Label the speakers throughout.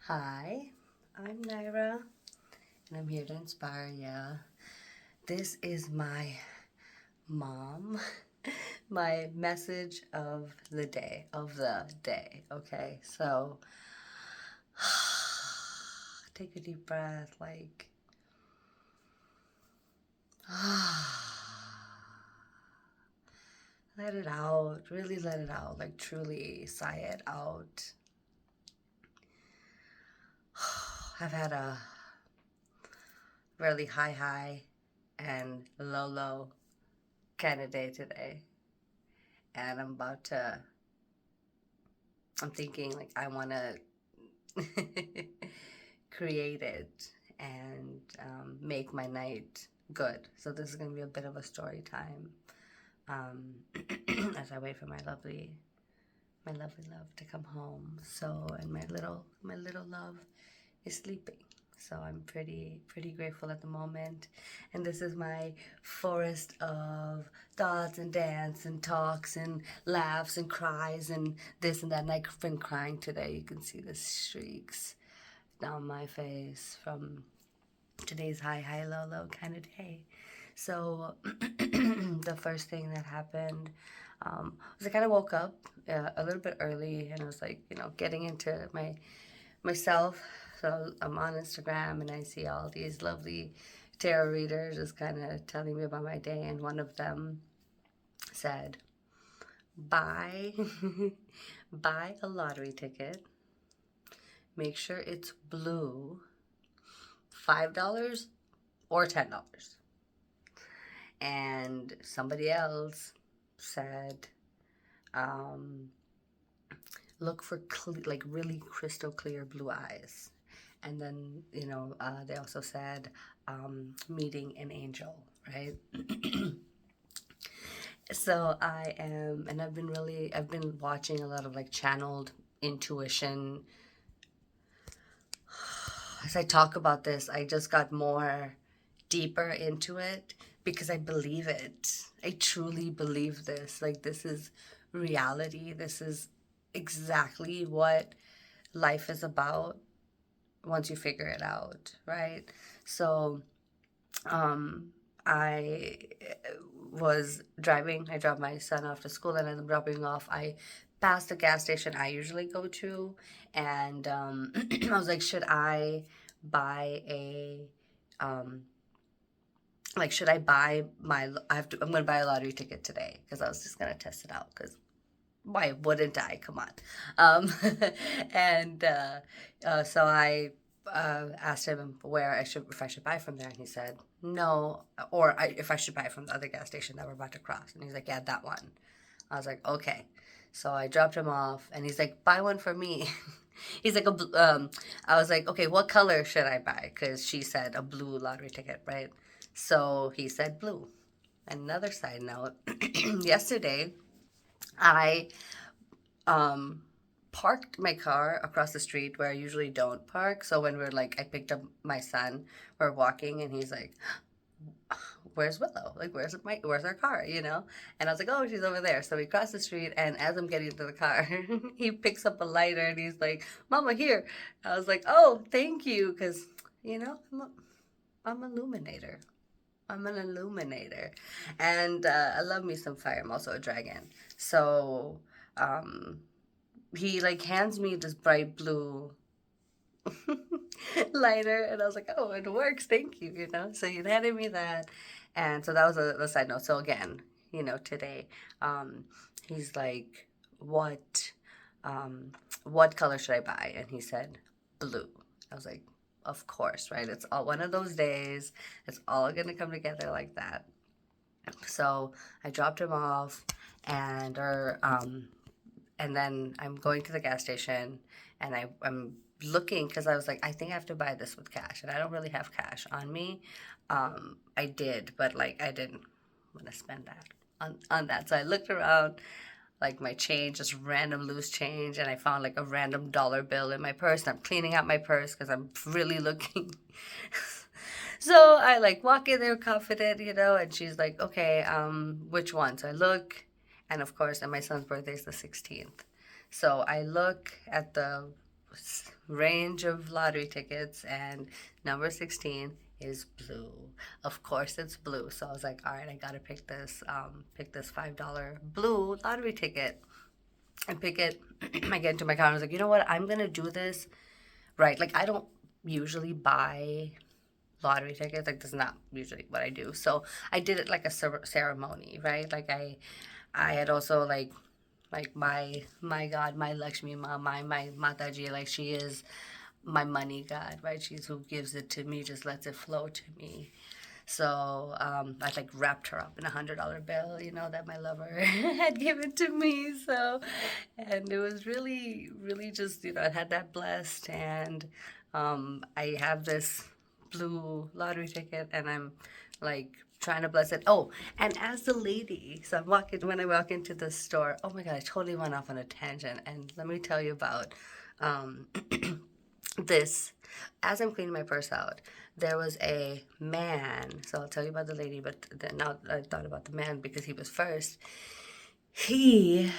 Speaker 1: Hi, I'm Naira, and I'm here to inspire ya. This is my mom, my message of the day, okay? So, take a deep breath, let it out, really let it out, like truly sigh it out. I've had a really high and low kind of day today, and I'm thinking like I want to create it and make my night good. So this is gonna be a bit of a story time um, as I wait for my lovely love to come home. So and my little love is sleeping. So I'm pretty grateful at the moment. And this is my forest of thoughts and dance and talks and laughs and cries and this and that. And I've been crying today. You can see the streaks down my face from today's high, low kind of day. So the first thing that happened was I kind of woke up a little bit early and I was like, getting into myself. So I'm on Instagram and I see all these lovely tarot readers just kind of telling me about my day. And one of them said, buy, buy a lottery ticket, make sure it's blue, $5 or $10. And somebody else said, um, look for like really crystal clear blue eyes. And then, they also said, meeting an angel, right? So and I've been watching a lot of like channeled intuition. As I talk about this, I just got more deeper into it because I believe it. I truly believe this. Like, this is reality. This is exactly what life is about once you figure it out, right? So, um, I was driving. I dropped my son off to school, and as I'm dropping off, I passed the gas station I usually go to, and I was like, should I buy um, should I buy I'm going to buy a lottery ticket today because I was just going to test it out because why wouldn't I? Come on. Um, and so I asked him if I should buy from there, and he said no, or if I should buy from the other gas station that we're about to cross. And he's like, yeah, that one. I was like, okay. So I dropped him off, and he's like, buy one for me. He's like I was like, okay, what color should I buy? Because she said a blue lottery ticket, right? So he said blue. Another side note, yesterday I um, parked my car across the street where I usually don't park. So when I picked up my son, we're walking, and he's like, "Where's Willow? Like, where's our car? You know?" And I was like, "Oh, she's over there." So we cross the street, and as I'm getting into the car, he picks up a lighter, and he's like, "Mama, here." I was like, "Oh, thank you," because I'm an illuminator. I'm an illuminator, and I love me some fire. I'm also a dragon, so um, he like hands me this bright blue lighter, and I was like, "Oh, it works, thank you." So he handed me that, and so that was a side note. So again, today, um, he's like, um, what color should I buy? And he said, blue. I was like, of course, right? It's all one of those days. It's all gonna come together like that. So I dropped him off, and and then I'm going to the gas station, and I'm looking because I was like, I think I have to buy this with cash, and I don't really have cash on me. I did, but like I didn't want to spend that on that. So I looked around, like my change, just random loose change, and I found like a random dollar bill in my purse. And I'm cleaning out my purse because I'm really looking. So I like walk in there confident, and she's like, okay, which one? So I look, and of course, and my son's birthday is the 16th. So I look at the range of lottery tickets, and number 16 is blue. Of course it's blue. So I was like, all right, I gotta pick this $5 blue lottery ticket and pick it. I get into my car and I was like, you know what? I'm gonna do this right. Like I don't usually buy lottery tickets. Like that's not usually what I do. So I did it like a ceremony, right? Like I had also like my God, my Lakshmi Ma, my Mataji, like she is my money God, right? She's who gives it to me, just lets it flow to me. So I like wrapped her up in $100 bill, that my lover had given to me. So, and it was really, really just, I had that blessed, and I have this blue lottery ticket, and I'm like trying to bless it. Oh, and as the lady, so when I walk into the store. Oh my God, I totally went off on a tangent, and let me tell you about um, this. As I'm cleaning my purse out, there was a man. So I'll tell you about the lady, but then now I thought about the man because he was first. He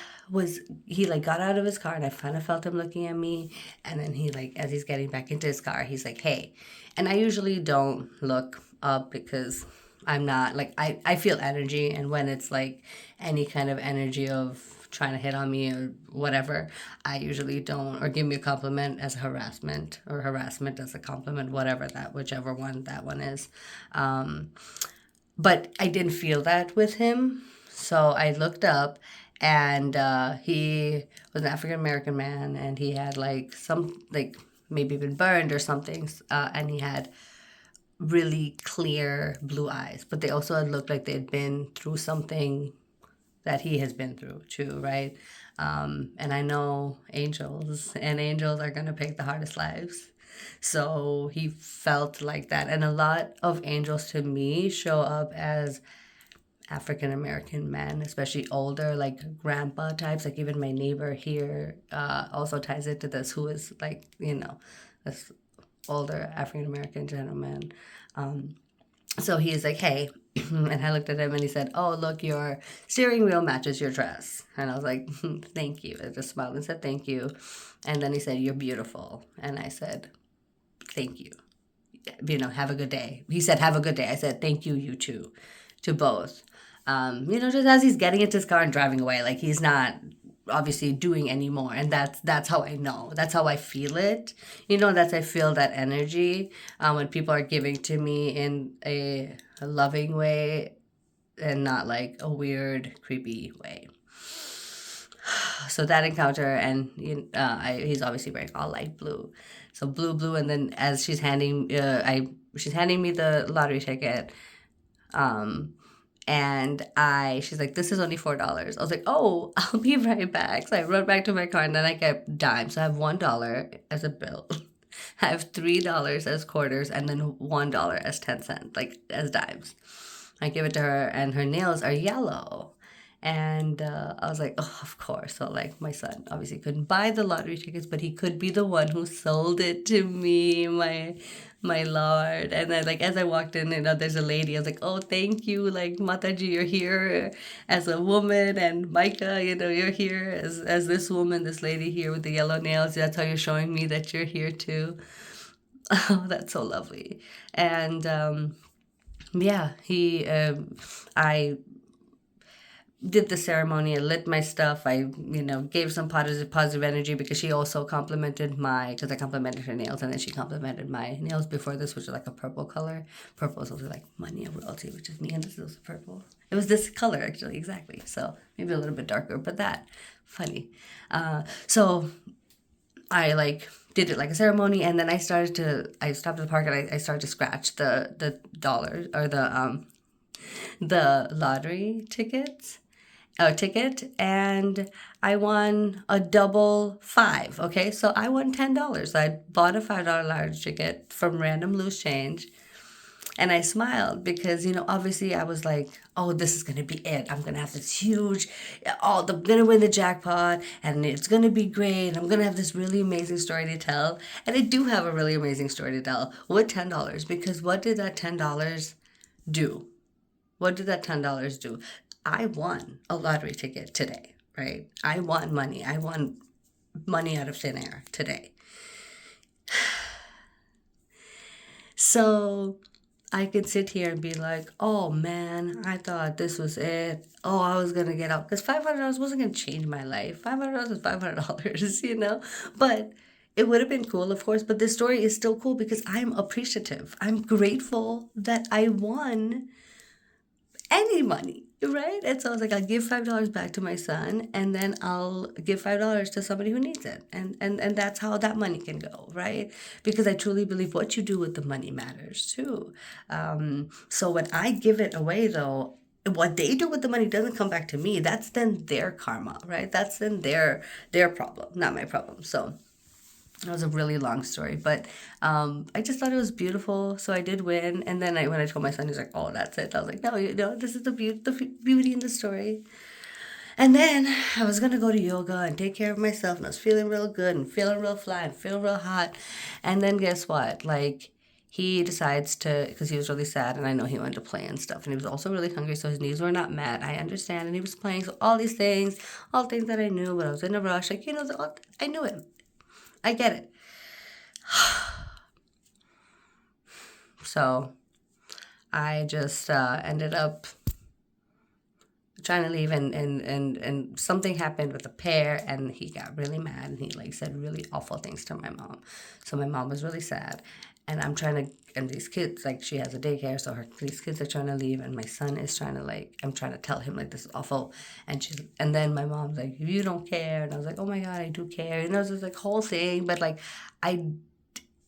Speaker 1: he like got out of his car, and I kind of felt him looking at me, and then he like as he's getting back into his car, he's like, hey. And I usually don't look up because I'm not like I feel energy, and when it's like any kind of energy of trying to hit on me or whatever, I usually don't, or give me a compliment as a harassment, or harassment as a compliment, whichever one that one is. Um, but I didn't feel that with him. So I looked up, and he was an African American man, and he had like maybe been burned or something, and he had really clear blue eyes, but they also had looked like they'd been through something that he has been through too, right? And I know angels, and angels are gonna pick the hardest lives. So he felt like that. And a lot of angels to me show up as African American men, especially older, like grandpa types. Like even my neighbor here also ties it to this, who is like, this older African American gentleman. So he's like, hey, and I looked at him and he said, oh, look, your steering wheel matches your dress. And I was like, thank you. I just smiled and said, thank you. And then he said, you're beautiful. And I said, thank you. Have a good day. He said, have a good day. I said, thank you, you too, to both. Just as he's getting into his car and driving away, like he's not obviously doing anymore, and that's how I know, that's how I feel it, that's I feel that energy when people are giving to me in a loving way and not like a weird creepy way. So that encounter, and he's obviously wearing all light blue, so blue, and then as she's handing me the lottery ticket, and she's like, this is only $4. I was like, oh, I'll be right back. So I run back to my car, and then I get dimes. So I have $1 as a bill. I have $3 as quarters, and then $1 as 10 cents, like as dimes. I give it to her, and her nails are yellow. And I was like, oh, of course. So like my son obviously couldn't buy the lottery tickets, but he could be the one who sold it to me, my lord. And then like as I walked in, there's a lady. I was like, oh, thank you, like Mataji, you're here as a woman, and Micah, you're here as this woman, this lady here with the yellow nails. That's how you're showing me that you're here too. Oh, that's so lovely. And yeah, I did the ceremony. I lit my stuff. I, gave some positive energy, because she also because I complimented her nails, and then she complimented my nails before this, which is like a purple color. Purple is also like money and royalty, which is me, and this is purple. It was this color, actually, exactly. So maybe a little bit darker, but funny. So I did it like a ceremony, and then I stopped at the park, and I started to scratch the dollar, or the lottery ticket, and I won a double five. Okay, so I won $10. I bought a $5 lottery ticket from random loose change, and I smiled because obviously I was like, oh, this is gonna be it. I'm gonna have this huge, I'm gonna win the jackpot, and it's gonna be great. I'm gonna have this really amazing story to tell, and I do have a really amazing story to tell with $10, because what did that $10 do? What did that $10 do? I won a lottery ticket today, right? I won money. I won money out of thin air today. So I could sit here and be like, oh man, I thought this was it. Oh, I was gonna get out because $500 wasn't gonna change my life. $500 is $500, But it would have been cool, of course. But this story is still cool because I'm appreciative. I'm grateful that I won any money, right? And so I was like, I'll give $5 back to my son, and then I'll give $5 to somebody who needs it, and that's how that money can go, right? Because I truly believe what you do with the money matters too. So when I give it away, though, what they do with the money doesn't come back to me. That's then their karma, right? That's then their problem, not my problem. So it was a really long story, but I just thought it was beautiful. So I did win, and then when I told my son, he's like, "Oh, that's it." I was like, "No, this is the beauty in the story." And then I was gonna go to yoga and take care of myself, and I was feeling real good and feeling real fly and feeling real hot. And then guess what? Like he decides to, because he was really sad, and I know he wanted to play and stuff, and he was also really hungry, so his knees were not met. I understand, and he was playing. So all these things, all things that I knew, but I was in a rush. Like I knew it. I get it. So I just ended up trying to leave, and something happened with the pair, and he got really mad, and he like said really awful things to my mom. So my mom was really sad, and I'm trying to, and these kids, like she has a daycare, so these kids are trying to leave, and my son is trying to like, I'm trying to tell him like this is awful, and then my mom's like, you don't care, and I was like, oh my god, I do care, and it was this like whole thing, but like I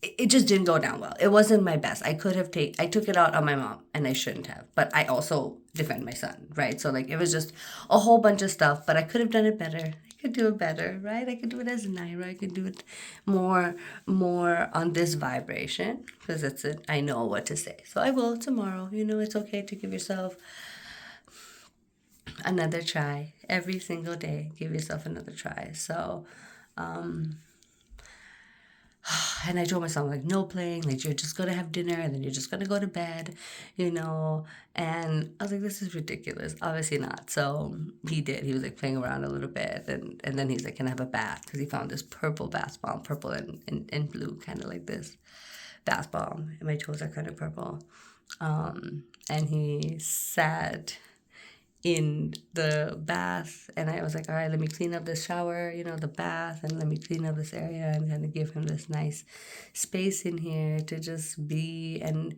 Speaker 1: it just didn't go down well. It wasn't my best. I could have I took it out on my mom, and I shouldn't have. But I also defend my son, right? So like it was just a whole bunch of stuff, but I could have done it better. I could do it better, right? I could do it as Naira. I could do it more on this vibration because I know what to say. So I will tomorrow. It's okay to give yourself another try every single day. Give yourself another try. So and I told myself, like, no playing, like, you're just gonna have dinner and then you're just gonna go to bed, And I was like, this is ridiculous. Obviously not. So he did. He was like playing around a little bit, and then he's like, can I have a bath? Because he found this purple bath bomb, purple and blue, kind of like this bath bomb. And my toes are kind of purple. And he sat in the bath, and I was like, all right, let me clean up this shower, the bath, and let me clean up this area and kind of give him this nice space in here to just be and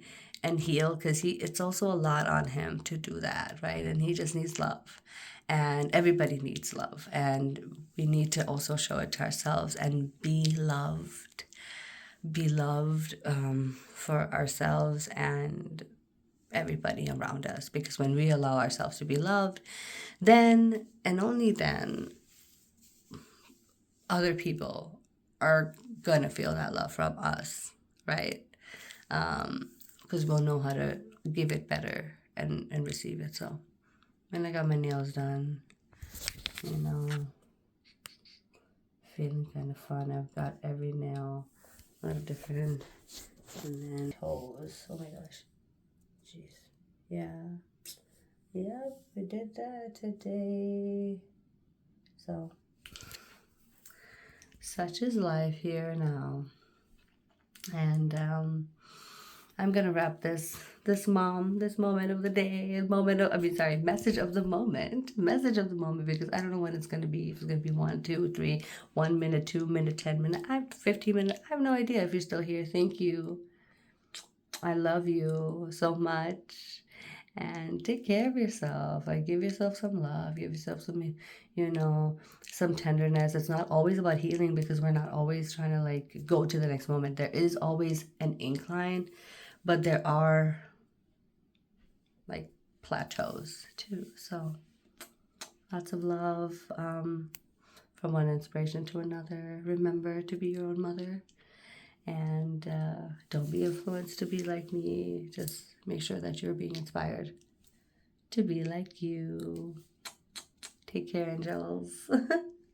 Speaker 1: heal, because it's also a lot on him to do that, right? And he just needs love, and everybody needs love, and we need to also show it to ourselves and be loved for ourselves and everybody around us, because when we allow ourselves to be loved, then and only then other people are gonna feel that love from us, right? Because we'll know how to give it better and receive it. So, and I got my nails done, feeling kind of fun. I've got every nail a little different, and then toes. Oh my gosh. Jeez. Yeah. Yep, we did that today. So, such is life here now. And I'm gonna wrap this moment of the day, message of the moment, because I don't know when it's gonna be. If it's gonna be 1, 2, 3, 1 minute, 2 minute, 10 minutes, 15 minutes. I have no idea. If you're still here, thank you. I love you so much. And take care of yourself. Like, give yourself some love. Give yourself some, some tenderness. It's not always about healing, because we're not always trying to like go to the next moment. There is always an incline, but there are like plateaus too. So lots of love from one inspiration to another. Remember to be your own mother. And don't be influenced to be like me. Just make sure that you're being inspired to be like you. Take care, angels.